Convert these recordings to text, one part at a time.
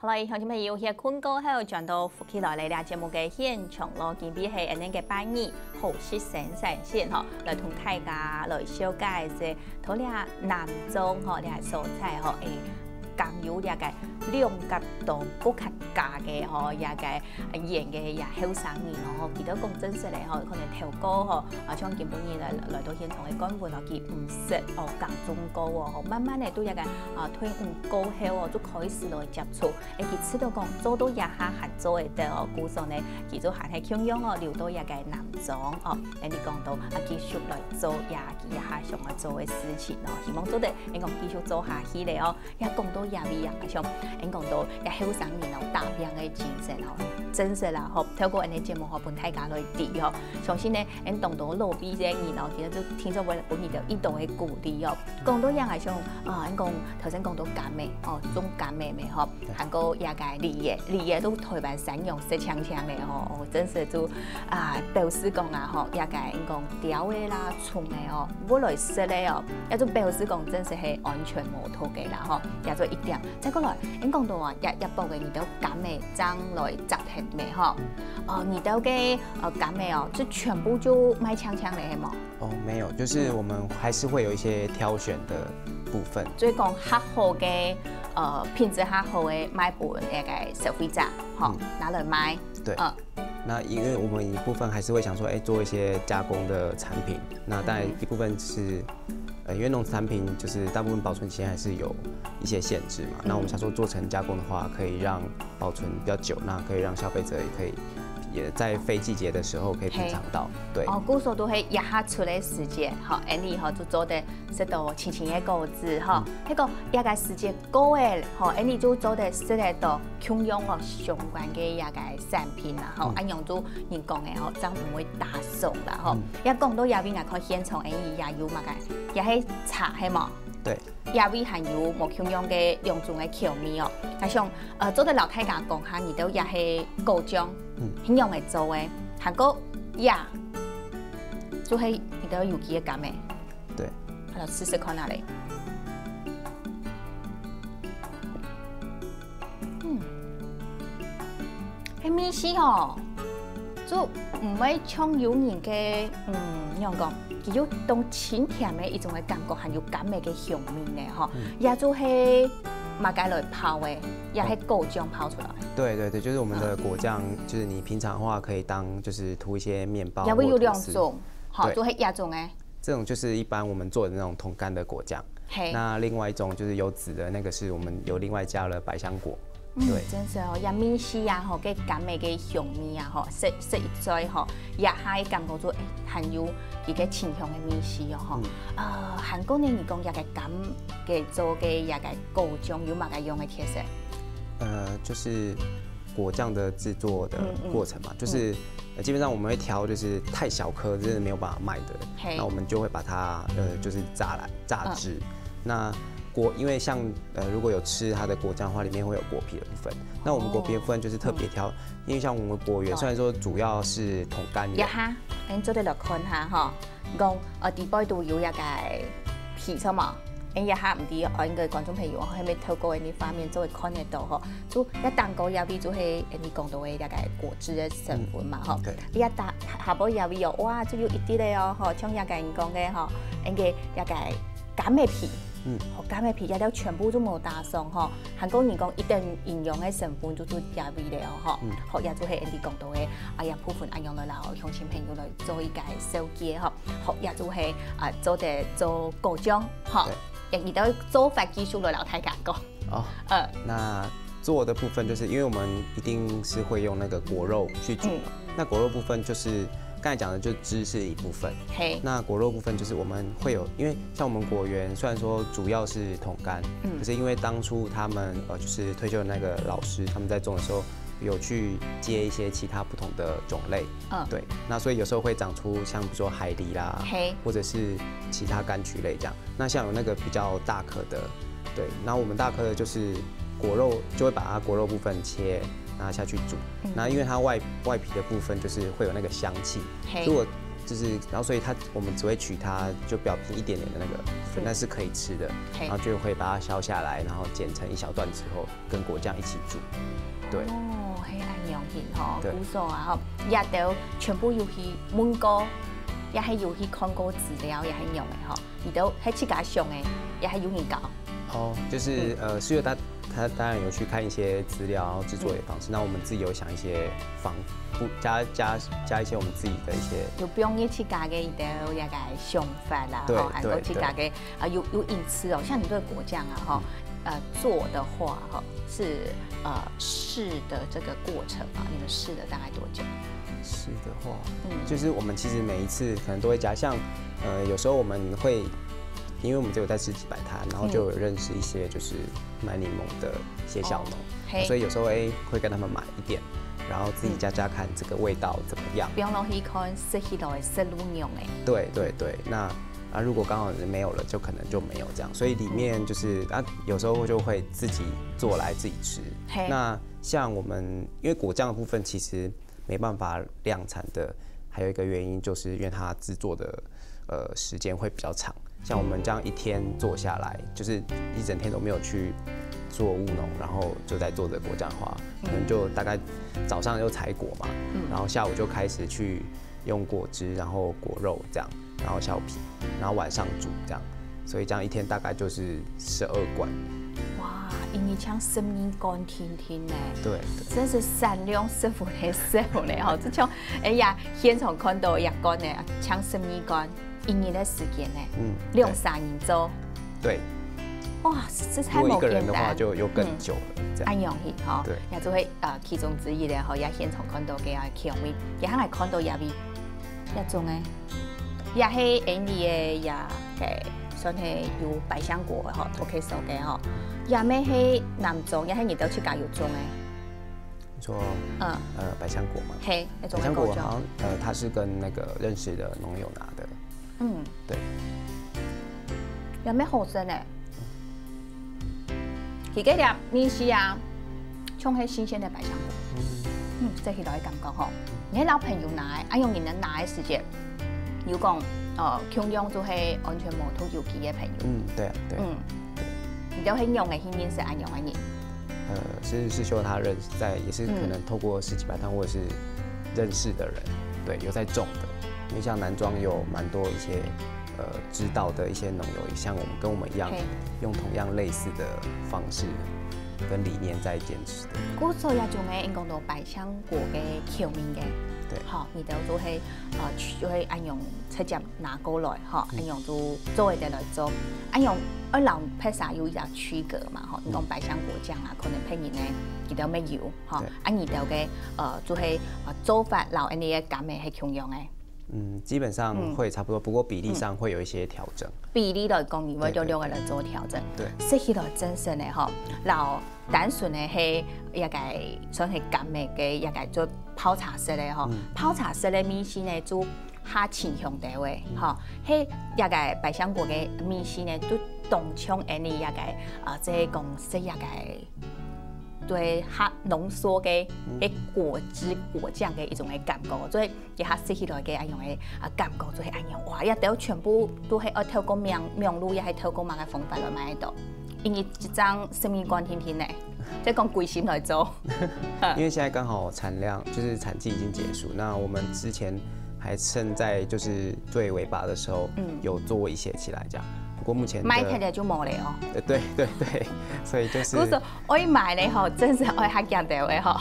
好啦，乡亲朋友，遐困过后转到福起来了节目嘅现场咯，今日係安尼嘅班二好事神神仙吼，来同大家来小解一下，同俩南庄吼，俩所在吼诶。港有也个兩甲度更較加嘅吼，也個演嘅也後生人咯，記得講真實咧吼，可能頭歌吼，像今本年來到現場嘅觀眾咯，佢唔識哦港中歌哦，慢慢咧都一個推歌後哦，就開始來接觸，佢知道講做到也下合作嘅得哦，故上咧佢就行喺慶陽哦，留到一個南莊哦，你講到繼續來做也下想要做嘅事情咯，希望做得你講繼續做下去咧哦，也講到。也未啊，像因講到也後生人哦，大量嘅精神哦，真實啦吼，透過呢節目吼，本大家來知吼，相信呢，因當到路邊嘅人哦，其實都聽咗為本年就一度嘅鼓勵哦，講到也係像因講頭先講到減美哦，種減美咪吼，韓國也個梨嘢都台灣使用色槍槍嘅吼，真實就表示講吼，也個因講雕嘅啦、蟲嘅哦，無來色咧哦，也就表示講真實係安全無托嘅啦吼，也就點，再過來，你講到話一部嘅二刀減味爭來集合味嗬，二刀嘅減味哦，就全部就賣槍槍嚟係冇？哦，沒有，就是我們還是會有一些挑選的部分。所以講較好嘅品質較好嘅賣本嘅個消費者，嗬，拿來賣。對。那因為我們一部分還是會想說，做一些加工的產品。那當然一部分是。因為農產品就是大部分保存期間還是有一些限制嘛，那我們想說做成加工的話，可以讓保存比較久，那可以讓消費者也在非季節的時候可以品嘗到。對。哦，古時候都係一下出嚟時節，吼，安尼吼就做得食到青青嘅果子，吼，迄個一個時節過誒，吼，安尼就做得食得到享用哦相關嘅一個產品啦，吼，按樣做人講嘅吼，真唔會打送啦，吼。一講到入邊啊，看現場安尼也有嘛個，也係茶係嘛？對。也會含有無享用嘅兩種嘅調味哦，加上做得老太家講下，而都也係高漿，很用嚟做嘅，韓國也就係而都有幾個咁嘅。對，我嚟試試看下嚟。係米絲哦，就唔係像有人嘅點講？佢有當淺甜嘅一種嘅感覺，含有甘味嘅香味咧，吼，也就係馬街來泡嘅，也係果醬泡出來。對，就是我們的果醬，就是你平常的話可以當就是塗一些麵包。也會有兩種，好，就係一種誒。這種就是一般我們做的那種桶乾的果醬。那另外一種就是有籽的那個，是我們有另外加了百香果。對，真係哦，也米絲啊，吼，嘅甘味嘅香味啊，吼，食一載吼，也係感覺做含有佢嘅清香嘅米絲哦，吼。韓國呢，而講也個甘嘅做嘅也個果醬有乜個用嘅特色？就是果醬的製作的過程嘛，就是基本上我們會挑，就是太小顆，真的沒有辦法賣的，那我們就會把它就是榨汁，那。因為像如果有吃它的果醬的話，裡面會有果皮的部分。那我們果皮的部分就是特別挑，因為像我們果園雖然說主要是桶乾嘅。哈，你做得落看下嗬，講地杯都有一個皮出嘛，一下唔啲，我應該觀眾朋友係咪透過呢方面做會看得到嗬？就一蛋糕入邊就係你講到嘅一個果汁嘅成分嘛嗬。一打下波入邊有哇，就有一啲咧哦，嗬，像一個人講嘅嗬，應該一個減味皮。減味皮也都全部都冇打上嗬，韓國人講一定營養嘅成分就都入邊了嗬，學也就係人哋講到嘅部分用來啦，鄉親朋友來做一個手機嗬，學也就係做果醬嗬，亦都做法技術來老太家講。那做的部分就是因為我們一定是會用那個果肉去煮，那果肉部分就是剛才講的就汁是一部分，那果肉部分就是我們會有，因為像我們果園雖然說主要是桶乾，可是因為當初他們就是退休的那個老師，他們在種的時候有去接一些其他不同的種類，對，那所以有時候會長出像比如說海梨啦，或者是其他柑橘類這樣，那像有那個比較大顆的，對，那我們大顆的就是果肉就會把它果肉部分切。拿下去煮，那因為它外皮的部分就是會有那個香氣，如果然后所以我们只会取它就表皮一点点的那个粉，但是可以吃的，然后就会把它削下来，然后剪成一小段之后，跟果酱一起煮。对。哦，迄安用型吼，古早啊吼，也都全部有去焖过，也系有去看过资料，也系用的吼，你都喺自家上的，也系有研究。哦，就是室友他当然有去看一些资料，然后制作的方式。那我们自己有想一些加一些我们自己的一些，有不用一起加嘅一啲一個想法啦，吼，還有去加嘅有因此哦，像你對果醬啊，哈，做的話，哈，是試的這個過程啊，你們試了大概多久？試的話，就是我們其實每一次可能都會加，像有時候我們會。因為我們只有在市集擺攤，然後就有認識一些就是賣檸檬的一些小農，所以有時候會跟他們買一點，然後自己加看這個味道怎麼樣。不用落去看食起來食路用誒。對對對，那如果剛好沒有了，就可能就沒有這樣，所以裡面就是有時候就會自己做來自己吃。那像我們因為果醬的部分其實沒辦法量產的，還有一個原因就是因為它製作的時間會比較長。像我們這樣一天做下來，就是一整天都沒有去做務農，然後就在做這果醬的話，可能就大概早上就採果嘛，然後下午就開始去用果汁，然後果肉這樣，然後削皮，然後晚上煮這樣，所以這樣一天大概就是12罐。哇，因為像12罐天天呢，對，真是善良師傅的師傅呢，吼，就像現場看到一罐呢，像12罐。1年的時間呢，2、3年做，對，哇，這太冇簡單。如果一個人的話就又更久了，這樣。安容易哈，對，也就會其中之一咧，吼，也現場看到嘅香味，也肯來看到也味，一種誒，也係印尼嘅也係算係有百香果嘅吼，都可以收嘅吼，也咩係南種，也係你都去加油種誒。你說百香果嗎？嘿，百香果好像它是跟那個認識的農友拿的。對。有咩好食呢？而家啲面試啊，充係新鮮的百香果。這係來感覺吼。你老朋友拿，用你能拿的時間，有講共用就係完全冇土有機嘅朋友。對啊，對。你都係用嘅，現是安用嘅人。是希望他認識也是可能透過市集擺攤或者是認識的人，對，有在種的。因為像南莊有蠻多一些知道的一些農友，像跟我們一樣，用同樣類似的方式跟理念在堅持的。古早也種嘅，應講到百香果嘅口面嘅，對，好，你都做係就係按用直接拿過來，哈，按用就做一啲來做，按用二老配啥有一個區隔嘛，哈，你講百香果醬啊，可能配人咧，佢都咩油，哈，按你都嘅就係做法老安尼嘅感味係共樣嘅。基本上會差不多，不過比例上會有一些調整。比例來講，你會就兩個來做調整。對，食起來真實嘅吼，老單純嘅係一個算係甘味嘅一個做泡茶式嘅吼，泡茶式嘅米線呢就較清香啲嘅，吼，係一個百香果嘅米線呢都當像安尼一個即係講食一個。對，較濃縮嘅果汁果醬嘅一種嘅感覺，所以亦較食起來嘅一種嘅感覺，就係一樣哇！一條全部都係透過名錄，亦係透過乜嘅方法來買到，因為一張12罐天天咧，即係講貴心來做。因為現在剛好產量就是產季已經結束，那我們之前還趁在就是最尾巴的時候，有做一些起來這樣。不過目前買起來就冇了哦。對，所以就是古時我一買咧吼，真是我較驚到嘅吼。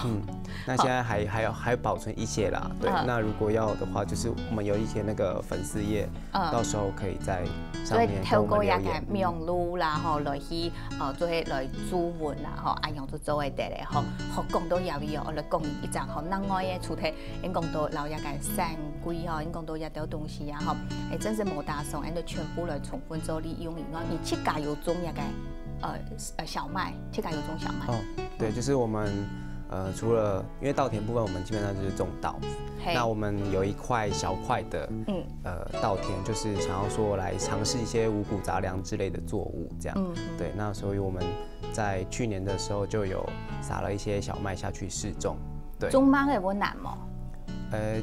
那現在還保存一些啦，對。那如果要的話，就是我們有一些那個粉絲頁，到時候可以在上面透過一個名錄啦，吼來去做係來註文啦，吼按樣做做嘅啲咧，吼學講到有嘢，我來講一陣吼，另外嘅主題，應講到留一個三歸吼，應講到一條東西啊，吼係真是冇打算，按照全部來充分做利用以外，你自家有種一個小麥，自家有種小麥。哦，對，就是我們。除了因為稻田部分，我們基本上就是種稻子。那我們有一塊小塊的，稻田，就是想要說來嘗試一些五穀雜糧之類的作物，這樣。對，那所以我們在去年的時候就有撒了一些小麥下去試種。對。種麥會難嗎？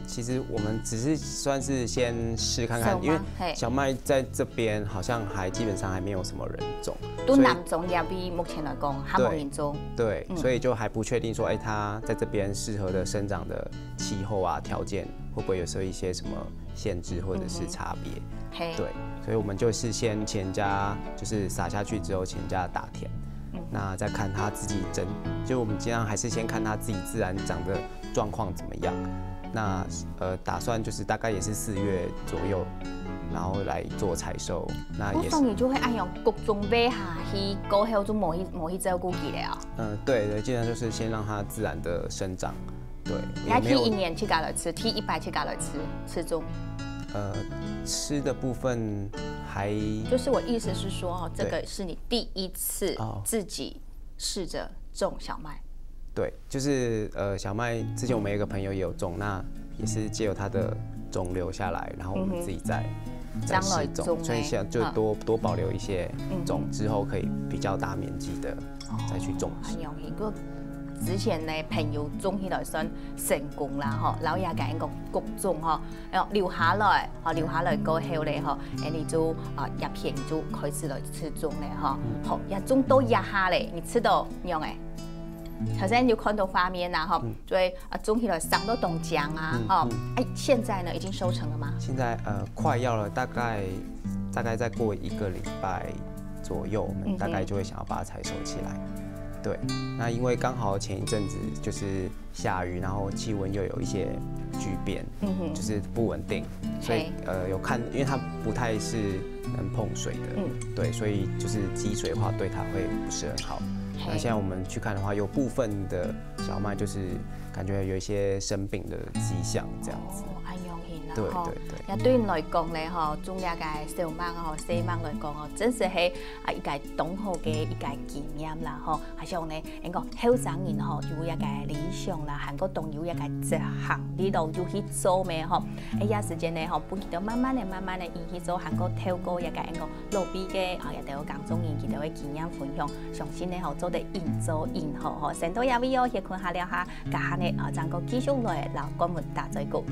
其实我们只是算是先试看看，因为小麦在这边好像基本上还没有什么人种，都南种也比目前来讲还没人种，对，所以就还不确定说，它在这边适合的生长的气候啊条件会不会有时候一些什么限制或者是差别，对，所以我们就是先前家就是撒下去之后，前家打田。那再看它自己就我们尽量还是先看它自己自然长的状况怎么样。那打算就是大概也是4月左右，然后来做采收。那也是。所以就会按用各种买下去，过后就冇去照顾佢了。对，尽量就是先让它自然的生长。对。也踢1年去加来吃，踢100去加来吃中。吃的部分。就是我意思是说，这个是你第一次自己试着种小麦。对，就是小麦之前我们有一个朋友也有种，那也是借由他的种留下来，然后我们自己再试种，所以现在就多保留一些种，之后可以比较大面积的再去种植。之前呢，朋友种起来算成功啦，吼，然后也甲因讲各种吼，留下来过后咧，吼，你就叶片就开始来吃种咧，吼，好，也种到叶下咧，你吃到样诶。头先就看到画面啦，哈，所以种起来长到冻浆啊，哦，现在呢已经收成了吗？现在快要了，大概再过1个礼拜左右，我们大概就会想要把它采收起来。对，那因为刚好前一阵子就是下雨，然后气温又有一些巨变，就是不稳定，所以有看，因为它不太是能碰水的，对，所以就是积水的话对它会不是很好。那现在我们去看的话，有部分的小麦就是感觉有一些生病的迹象，这样子。对。也对你来讲咧，吼，种了个小麦吼、细麦来讲哦，真是係一個同好嘅一個經驗啦，吼。係像咧，應該後生人吼有一個理想啦，韓國都有一個一行呢度要去做咩吼？有時間咧吼，本佢都慢慢地去做韓國透過一個應該路邊嘅亦都有講中人佢哋嘅經驗分享，相信咧吼做得越做越好吼。成都也會有去看下了下，家下咧整個繼續來老觀門大嘴鼓。